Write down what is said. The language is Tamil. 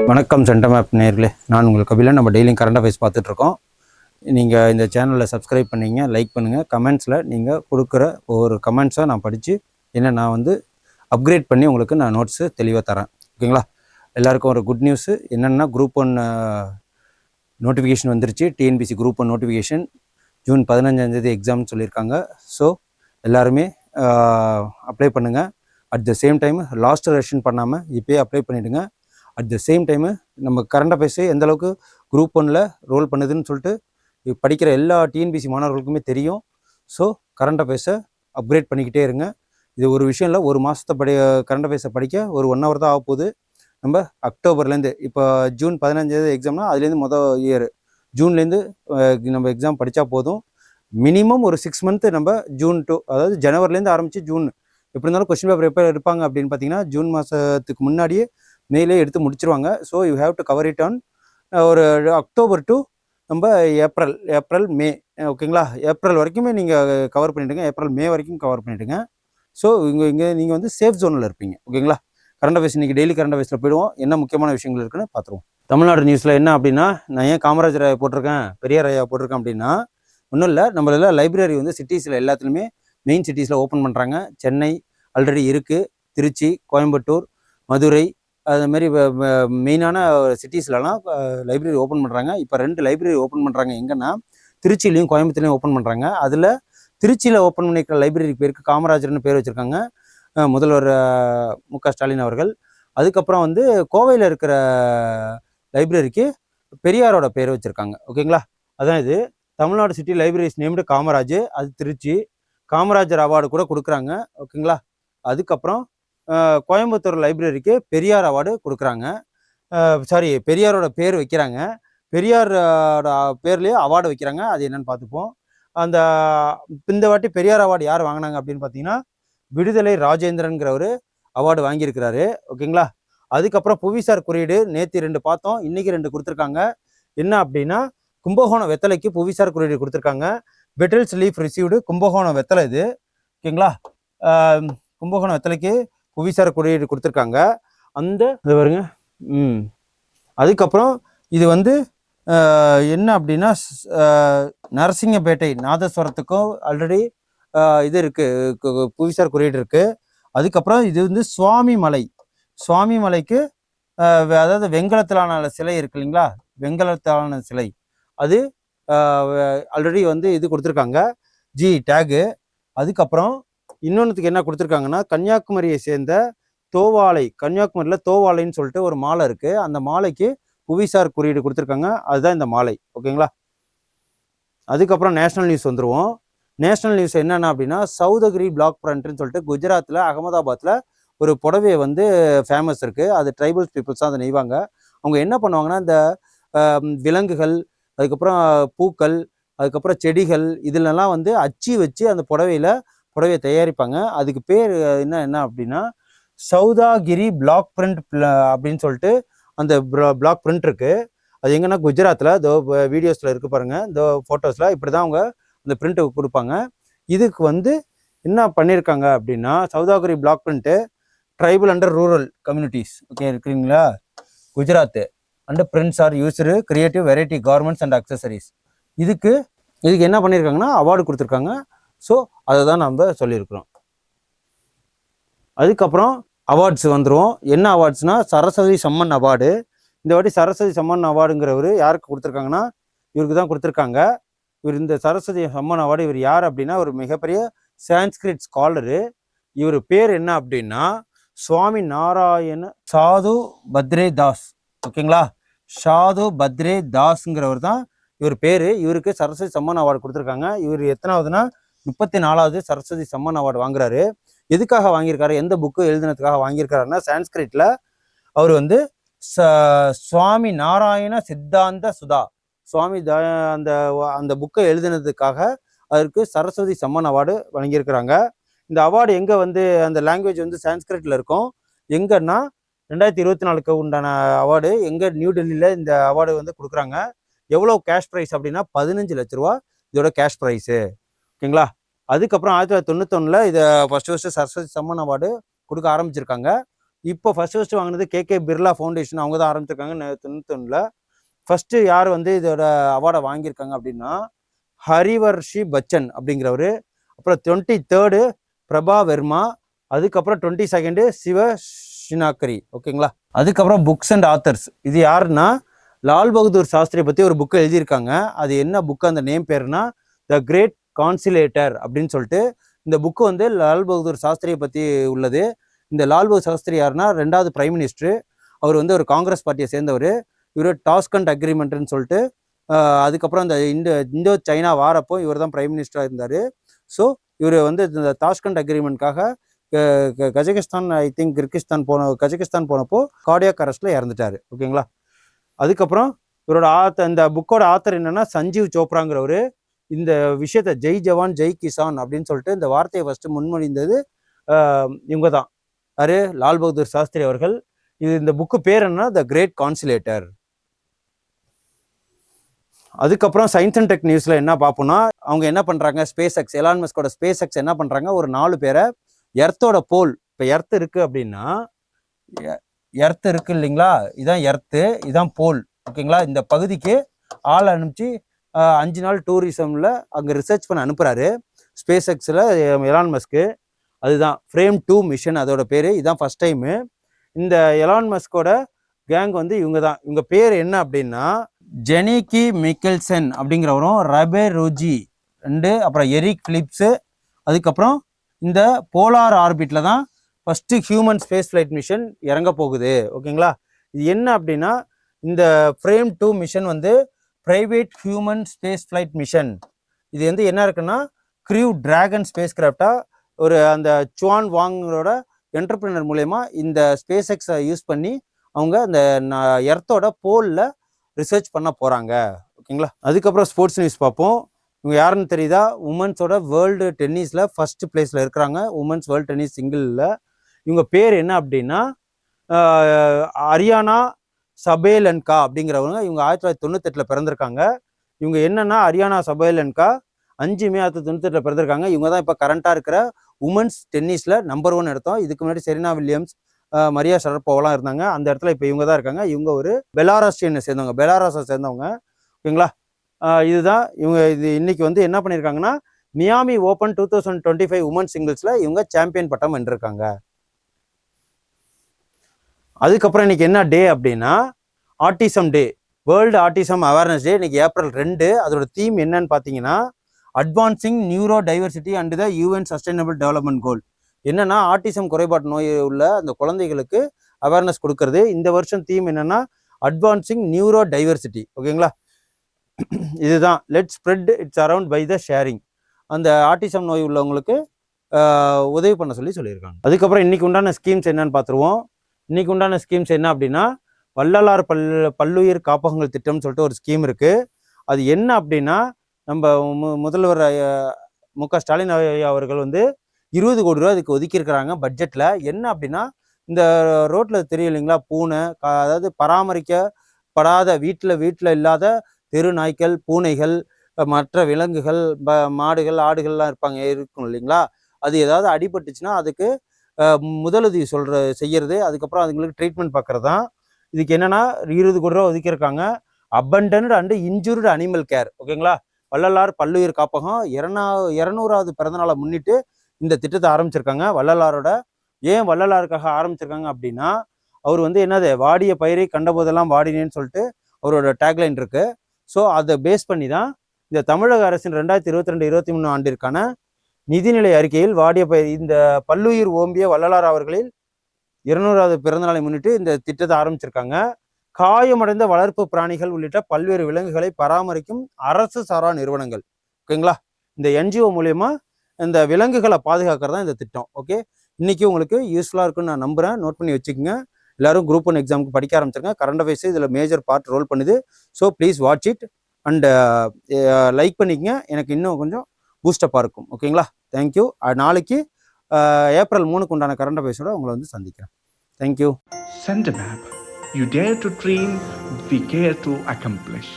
வணக்கம் சென்டம் ஆப் நேயர்களே, நான் உங்கள் கபிலன். நம்ம டெய்லியும் கரண்ட் அஃபேர்ஸ் பார்த்துட்ருக்கோம். நீங்கள் இந்த சேனலில் சப்ஸ்கிரைப் பண்ணிங்க, லைக் பண்ணுங்கள். கமெண்ட்ஸில் நீங்கள் கொடுக்குற ஒவ்வொரு கமெண்ட்ஸை நான் படித்து நான் வந்து அப்கிரேட் பண்ணி உங்களுக்கு நான் நோட்ஸு தெளிவாக தரேன். ஓகேங்களா? எல்லாருக்கும் ஒரு குட் நியூஸு என்னென்னா, குரூப் 1 நோட்டிஃபிகேஷன் வந்துருச்சு. டிஎன்பிசி குரூப் 1 நோட்டிஃபிகேஷன் ஜூன் 15 எக்ஸாம்னு சொல்லியிருக்காங்க. ஸோ எல்லாருமே அப்ளை பண்ணுங்கள். At the same time last ரெஷன் பண்ணாமல் இப்போயே அப்ளை பண்ணிவிடுங்க. அட் த சேம் டைமு நம்ம கரண்ட் அஃபேர்ஸு எந்தளவுக்கு குரூப் 1 ரோல் பண்ணுதுன்னு சொல்லிட்டு படிக்கிற எல்லா டிஎன்பிசி மாணவர்களுக்குமே தெரியும். ஸோ கரண்ட் அஃபேர்ஸை அப்கிரேட் பண்ணிக்கிட்டே இருங்க. இது ஒரு விஷயம் இல்லை, ஒரு மாதத்தை கரண்ட் அஃபேர்ஸை படிக்க ஒரு 1 hour தான் ஆக போகுது. நம்ம அக்டோபர்லேருந்து இப்போ ஜூன் 15 எக்ஸாம்னா அதுலேருந்து மொதல் இயர் ஜூன்லேருந்து நம்ம எக்ஸாம் படித்தா போதும். மினிமம் ஒரு 6 month நம்ம ஜூன் அதாவது ஜனவரிலேருந்து ஆரம்பித்து ஜூன் எப்படி இருந்தாலும் கொஸ்டின் பேப்பர் எப்போ எடுப்பாங்க அப்படின்னு பார்த்தீங்கன்னா ஜூன் மாதத்துக்கு முன்னாடியே மேலே எடுத்து முடிச்சிருவாங்க. So you have to cover it on ஒரு அக்டோபர் டு நம்ம ஏப்ரல் மே. ஓகேங்களா? ஏப்ரல் வரைக்குமே நீங்கள் கவர் பண்ணிவிடுங்க. ஏப்ரல் மே வரைக்கும் கவர் பண்ணிவிடுங்க. ஸோ இங்கே நீங்கள் வந்து சேஃப் ஜோனில் இருப்பீங்க. ஓகேங்களா? கரண்ட் அஃபேர்ஸ் இன்றைக்கி டெய்லி கரண்ட் அஃபேர்ஸில் போயிடுவோம். என்ன முக்கியமான விஷயங்கள் இருக்குன்னு பார்த்துருவோம். தமிழ்நாடு நியூஸில் என்ன அப்படின்னா, நான் ஏன் காமராஜர் ஐயா போட்டிருக்கேன், பெரியார் ஐயா போட்டிருக்கேன் அப்படின்னா, ஒன்றும் இல்லை, நம்மளெல்லாம் லைப்ரரி வந்து சிட்டிஸில் எல்லாத்துலேயுமே மெயின் சிட்டிஸில் ஓப்பன் பண்ணுறாங்க. சென்னை ஆல்ரெடி இருக்குது, திருச்சி, கோயம்புத்தூர், மதுரை, அதுமாரி மெயினான சிட்டிஸ்லலாம் லைப்ரரி ஓப்பன் பண்ணுறாங்க. இப்போ 2 லைப்ரரி ஓப்பன் பண்ணுறாங்க. எங்கன்னா திருச்சிலையும் கோயம்புத்தூர்லையும் ஓப்பன் பண்ணுறாங்க. அதில் திருச்சியில் ஓப்பன் பண்ணிக்கிற லைப்ரரிக்கு பேருக்கு காமராஜர்னு பேர் வச்சுருக்காங்க முதல்வர் மு.க. ஸ்டாலின் அவர்கள். அதுக்கப்புறம் வந்து கோவையில் இருக்கிற லைப்ரரிக்கு பெரியாரோட பேர் வச்சுருக்காங்க. ஓகேங்களா? அதான் இது Tamil Nadu city libraries named Kamaraj. அது திருச்சி காமராஜர் அவார்டு கூட கொடுக்குறாங்க. ஓகேங்களா? அதுக்கப்புறம் கோயம்புத்தூர் லைப்ரரிக்கு பெரியார் அவார்டு கொடுக்குறாங்க. பெரியாரோட பேர் வைக்கிறாங்க. பெரியாரோட பேர்லேயே அவார்டு வைக்கிறாங்க. அது என்னென்னு பார்த்துப்போம். இந்த வாட்டி பெரியார் அவார்டு யார் வாங்கினாங்க அப்படின்னு பார்த்தீங்கன்னா, விடுதலை ராஜேந்திரன்கிறவர் அவார்டு வாங்கியிருக்கிறாரு. ஓகேங்களா? அதுக்கப்புறம் புவிசார் குறியீடு நேற்று 2 பார்த்தோம், இன்றைக்கி 2 கொடுத்துருக்காங்க. என்ன அப்படின்னா, கும்பகோணம் வெத்தலைக்கு புவிசார் குறியீடு கொடுத்துருக்காங்க. பெட்டில்ஸ் லீஃப் ரிசீவ்டு கும்பகோணம் வெத்தலை இது. ஓகேங்களா? கும்பகோணம் வெத்தலைக்கு புவிசார் குறியீடு கொடுத்துருக்காங்க. இது பாருங்க. அதுக்கப்புறம் இது வந்து என்ன அப்படின்னா, நரசிங்கப்பேட்டை நாதஸ்வரத்துக்கும் ஆல்ரெடி இது இருக்குது, புவிசார் குறியீடு இருக்குது. அதுக்கப்புறம் இது வந்து சுவாமி மலைக்கு அதாவது வெண்கலத்திலான சிலை இருக்கு இல்லைங்களா, வெண்கலத்திலான சிலை அது ஆல்ரெடி வந்து இது கொடுத்துருக்காங்க, ஜி டேகு. அதுக்கப்புறம் இன்னொன்றுத்துக்கு என்ன கொடுத்துருக்காங்கன்னா, கன்னியாகுமரியை சேர்ந்த கன்னியாகுமரியில் தோவாலைன்னு சொல்லிட்டு ஒரு மாலை இருக்குது. அந்த மாலைக்கு புவிசார் குறியீடு கொடுத்துருக்காங்க. அதுதான் இந்த மாலை. ஓகேங்களா? அதுக்கப்புறம் நேஷ்னல் நியூஸ் வந்துடுவோம். நேஷ்னல் நியூஸ் என்னென்ன அப்படின்னா, சௌதகிரி பிளாக் பிரிண்ட்னு சொல்லிட்டு குஜராத்தில் அகமதாபாத்தில் ஒரு புடவையை வந்து ஃபேமஸ் இருக்குது. அது ட்ரைபல்ஸ் பீப்புள்ஸ் தான் அதை நெய்வாங்க. அவங்க என்ன பண்ணுவாங்கன்னா, இந்த விலங்குகள், அதுக்கப்புறம் பூக்கள், அதுக்கப்புறம் செடிகள், இதிலெல்லாம் வந்து அச்சு வச்சு அந்த புடவையை தயாரிப்பாங்க. அதுக்கு பேர் என்ன அப்படின்னா, சௌதாகிரி பிளாக் பிரிண்ட் அப்படின்னு சொல்லிட்டு அந்த பிளாக் பிரிண்ட் இருக்குது. அது எங்கன்னா குஜராத்தில் வீடியோஸில் இருக்குது பாருங்கள், இந்த ஃபோட்டோஸில் இப்படி தான் அவங்க அந்த பிரிண்ட்டு கொடுப்பாங்க. இதுக்கு வந்து என்ன பண்ணியிருக்காங்க அப்படின்னா, Saudagiri block print tribal and rural communities. Okay இருக்கிறீங்களா? Gujarat and prints are used creative variety garments and accessories. இதுக்கு என்ன பண்ணியிருக்காங்கன்னா, அவார்டு கொடுத்துருக்காங்க. ஸோ அதை தான் நம்ம சொல்லியிருக்கிறோம். அதுக்கப்புறம் அவார்ட்ஸ் வந்துடும். என்ன அவார்ட்ஸ்னால், சரஸ்வதி சம்மன் அவார்டு. இந்த வாட்டி சரஸ்வதி சம்மன் அவார்டுங்கிறவர் யாருக்கு கொடுத்துருக்காங்கன்னா, இவருக்கு தான் கொடுத்துருக்காங்க. இந்த சரஸ்வதி சம்மன் அவார்டு இவர் யார் அப்படின்னா, ஒரு மிகப்பெரிய சான்ஸ்கிரிட் ஸ்காலரு. இவர் பேர் என்ன அப்படின்னா, சுவாமி நாராயண சாது பத்ரே தாஸ். ஓகேங்களா? சாது பத்ரே தாஸ்ங்கிறவர் தான் இவர் பேர். இவருக்கு சரஸ்வதி சம்மன் அவார்டு கொடுத்துருக்காங்க. இவர் எத்தனாவதுன்னா 34வது சரஸ்வதி சம்மன் அவார்டு வாங்குறாரு. எதுக்காக வாங்கியிருக்காரு, எந்த புக்கு எழுதினதுக்காக வாங்கியிருக்காருன்னா, சான்ஸ்கிரிட்ல அவர் வந்து சுவாமி நாராயண சித்தாந்த சுதா அந்த புக்கை எழுதினதுக்காக அதற்கு சரஸ்வதி சம்மன் அவார்டு வழங்கியிருக்கிறாங்க. இந்த அவார்டு எங்கே வந்து அந்த லாங்குவேஜ் வந்து சான்ஸ்கிரிட்ல இருக்கும். எங்கன்னா 2024க்கு உண்டான அவார்டு எங்கே நியூ டெல்லியில் இந்த அவார்டு வந்து கொடுக்குறாங்க. எவ்வளோ கேஷ் ப்ரைஸ் அப்படின்னா 15 லட்ச ரூபா இதோட கேஷ் ப்ரைஸு. ஓகேங்களா? அதுக்கப்புறம் 1991 இதை ஃபஸ்ட்டு சரஸ்வதி சம்மன் அவார்டு கொடுக்க ஆரம்பிச்சிருக்காங்க. இப்போ ஃபஸ்ட்டு வாங்கினது கேகே பிர்லா ஃபவுண்டேஷன், அவங்க தான் ஆரம்பிச்சிருக்காங்க 91. ஃபஸ்ட்டு யார் வந்து இதோட அவார்டை வாங்கியிருக்காங்க அப்படின்னா ஹரிவர்ஷி பச்சன் அப்படிங்கிறவர். அப்புறம் 23 பிரபா வெர்மா. அதுக்கப்புறம் 22 சிவ ஷினாக்கரி. ஓகேங்களா. அதுக்கப்புறம் புக்ஸ் அண்ட் ஆத்தர்ஸ். இது யாருன்னா லால் பகதூர் சாஸ்திரியை பற்றி ஒரு புக்கை எழுதியிருக்காங்க. அது என்ன புக்கு, அந்த நேம் பேருனா த கிரேட் கான்சிலேட்டர் அப்படின்னு சொல்லிட்டு. இந்த புக்கு வந்து லால் பகதூர் சாஸ்திரியை பற்றி உள்ளது. இந்த லால் பகதூர் சாஸ்திரி யாருன்னா 2வது பிரைம் மினிஸ்டர். அவர் வந்து ஒரு காங்கிரஸ் பார்ட்டியை சேர்ந்தவர். இவர் டாஸ்கண்ட் அக்ரிமெண்ட்னு சொல்லிட்டு அதுக்கப்புறம் இந்த இந்தோ சைனா வாரப்போ இவர் தான் பிரைம் மினிஸ்டராக இருந்தார். ஸோ இவர் வந்து இந்த தாஷ்கண்ட் அக்ரிமெண்ட்காக கஜகிஸ்தான், ஐ திங்க் கஜகிஸ்தான் போனப்போ கார்டியாக் அரெஸ்ட்டில் இறந்துட்டார். ஓகேங்களா. அதுக்கப்புறம் இவரோட இந்த புக்கோட ஆத்தர் என்னன்னா சஞ்சீவ் சோப்ராங்கிறவர். இந்த விஷயத்தை ஜெய் ஜவான் ஜெய் கிசான் அப்படின்னு சொல்லிட்டு இந்த வார்த்தையை ஃபஸ்ட்டு முன்மொழிந்தது இவங்க தான். யாரு? லால் பகதூர் சாஸ்திரி அவர்கள். இந்த புக்கு பேர் என்ன? The great conciliator. அதுக்கப்புறம் சயின்ஸ் அண்ட் டெக் நியூஸில் என்ன பார்ப்போம்னா அவங்க என்ன பண்ணுறாங்க, ஸ்பேஸ் எக்ஸ், எலான் மஸ்கோட ஸ்பேஸ் எக்ஸ் என்ன பண்ணுறாங்க, ஒரு 4 பேரை எர்த்தோட போல், இப்போ எர்த் இருக்குது அப்படின்னா எர்த் இருக்குது இல்லைங்களா, இதான் எர்த்து, இதான் போல். ஓகேங்களா. இந்த பகுதிக்கு ஆள் அனுப்பிச்சு 5 நாள் டூரிசமில் அங்கே ரிசர்ச் பண்ண அனுப்புகிறாரு ஸ்பேஸ் எக்ஸில் எலான் மஸ்க்கு. அதுதான் ஃப்ரேம் 2 மிஷன் அதோட பேர். இதுதான் ஃபஸ்ட் டைமு. இந்த எலான் மஸ்கோட கேங் வந்து இவங்க தான். இவங்க பேர் என்ன அப்படின்னா ஜெனிக்கி மிக்கெல்சன் அப்படிங்கிறவரும், ரபே ரோஜி 2, அப்புறம் எரிக் பிலிப்ஸு. அதுக்கப்புறம் இந்த போலார் ஆர்பிட்டில் தான் first human space flight mission இறங்க போகுது. ஓகேங்களா. இது என்ன அப்படின்னா இந்த ஃப்ரேம் 2 மிஷன் வந்து private human space flight mission. இது வந்து என்ன இருக்குன்னா க்ரூ டிராகன் ஸ்பேஸ் கிராஃப்டாக ஒரு அந்த சுவான் வாங்கோட என்டர்பிரினர் மூலயமா இந்த ஸ்பேஸ் எக்ஸை யூஸ் பண்ணி அவங்க அந்த எர்த்தோட போலில் ரிசர்ச் பண்ண போகிறாங்க. ஓகேங்களா. அதுக்கப்புறம் ஸ்போர்ட்ஸ் நியூஸ் பார்ப்போம். இவங்க யாருன்னு தெரியுதா? உமன்ஸோட வேர்ல்டு டென்னிஸில் ஃபஸ்ட்டு பிளேஸில் இருக்கிறாங்க. உமன்ஸ் வேர்ல்டு டென்னிஸ் சிங்கிளில். இவங்க பேர் என்ன அப்படின்னா அரியானா சபேலன்கா அப்படிங்கிறவங்க. இவங்க 1998 பிறந்திருக்காங்க. இவங்க என்னன்னா அரியானா சபேலன்கா 5 மே 1998 பிறந்திருக்காங்க. இவங்க தான் இப்போ கரண்ட்டாக இருக்கிற உமன்ஸ் டென்னிஸில் நம்பர் 1 எடுத்தோம். இதுக்கு முன்னாடி செரீனா வில்லியம்ஸ், மரியா ஷரப்போவெல்லாம் இருந்தாங்க. அந்த இடத்துல இப்போ இவங்க தான் இருக்காங்க. இவங்க ஒரு பெலாரஸை சேர்ந்தவங்க. ஓகேங்களா. இதுதான் இவங்க. இது இன்னைக்கு வந்து என்ன பண்ணியிருக்காங்கன்னா மியாமி ஓப்பன் 2025 உமன் சிங்கிள்ஸில் இவங்க சாம்பியன் பட்டம் வென்றிருக்காங்க. அதுக்கப்புறம் இன்னைக்கு என்ன டே அப்படின்னா ஆட்டிசம் டே, வேர்ல்டு ஆட்டிசம் அவேர்னஸ் டே. இன்னைக்கு ஏப்ரல் 2. அதோட தீம் என்னன்னு பார்த்தீங்கன்னா advancing neuro diversity and the UN sustainable development கோல். என்னன்னா ஆட்டிசம் குறைபாட்டு நோய் உள்ள அந்த குழந்தைகளுக்கு அவேர்னஸ் கொடுக்கறது. இந்த வருஷம் தீம் என்னன்னா அட்வான்சிங் நியூரோ டைவர்சிட்டி. ஓகேங்களா. இதுதான் let spread it's around by the sharing. அந்த ஆட்டிசம் நோய் உள்ளவங்களுக்கு உதவி பண்ண சொல்லியிருக்காங்க. அதுக்கப்புறம் இன்னைக்கு உண்டான ஸ்கீம்ஸ் என்னன்னு பார்த்துருவோம். இன்னைக்கு உண்டான ஸ்கீம்ஸ் என்ன அப்படின்னா வள்ளலார் பல்லுயிர் காப்பகங்கள் திட்டம்னு சொல்லிட்டு ஒரு ஸ்கீம் இருக்கு. அது என்ன அப்படின்னா நம்ம முதல்வர் மு.க. ஸ்டாலின் அவர்கள் வந்து 20 கோடி ரூபா இதுக்கு ஒதுக்கியிருக்கிறாங்க பட்ஜெட்டில். என்ன அப்படின்னா இந்த ரோட்டில் தெரியும் இல்லைங்களா, பூனை, அதாவது பராமரிக்கப்படாத வீட்டில் இல்லாத தெரு நாய்க்கள், பூனைகள், மற்ற விலங்குகள், மாடுகள், ஆடுகள்லாம் இருக்கும் இல்லைங்களா, அது ஏதாவது அடிபட்டுச்சுன்னா அதுக்கு முதலுதவி செய்யறது, அதுக்கப்புறம் அதுங்களுக்கு ட்ரீட்மெண்ட் பார்க்கறது தான். இதுக்கு என்னன்னா 20 கோடி ரூபா ஒதுக்கியிருக்காங்க. Abandoned and injured animal care. ஓகேங்களா. வள்ளலார் பல்லுயிர் காப்பகம் 200வது பிறந்தநாளை முன்னிட்டு இந்த திட்டத்தை ஆரம்பிச்சிருக்காங்க. வள்ளலாரோட ஏன் வள்ளலாருக்காக ஆரம்பிச்சிருக்காங்க அப்படின்னா அவர் வந்து என்னது வாடிய பயிரை கண்டபோதெல்லாம் வாடினேன்னு சொல்லிட்டு அவரோட டேக்லைன் இருக்கு. ஸோ அதை பேஸ் பண்ணி தான் இந்த தமிழக அரசின் 2022-23 ஆண்டிற்கான நிதிநிலை அறிக்கையில் வாடிய பயிர் இந்த பல்லுயிர் ஓம்பிய வள்ளலார் அவர்களில் 200வது பிறந்தநாளை முன்னிட்டு இந்த திட்டத்தை ஆரம்பிச்சிருக்காங்க. காயமடைந்த வளர்ப்பு பிராணிகள் உள்ளிட்ட பல்வேறு விலங்குகளை பராமரிக்கும் அரசு சாரா நிறுவனங்கள். ஓகேங்களா. இந்த என்ஜிஓ மூலயமா இந்த விலங்குகளை பாதுகாக்கிறது தான் இந்த திட்டம். ஓகே. இன்னைக்கு உங்களுக்கு யூஸ்ஃபுல்லாக இருக்குன்னு நான் நம்புகிறேன். நோட் பண்ணி வச்சுக்கோங்க. எல்லாரும் குரூப் 1 எக்ஸாமுக்கு படிக்க ஆரம்பிச்சிருங்க. கரண்ட் அஃபேர்ஸ் இதில் மேஜர் பார்ட் ரோல் பண்ணுது. So please watch it and like பண்ணிக்கங்க. எனக்கு இன்னும் கொஞ்சம் பூஸ்டப்பாக இருக்கும். ஓகேங்களா. தேங்க்யூ. நாளைக்கு ஏப்ரல் 3க்கு உண்டான கரண்ட் அஃபேர்ஸோட உங்களை வந்து சந்திக்கிறேன். Thank you. Send a map. You dare to dream, we care to accomplish.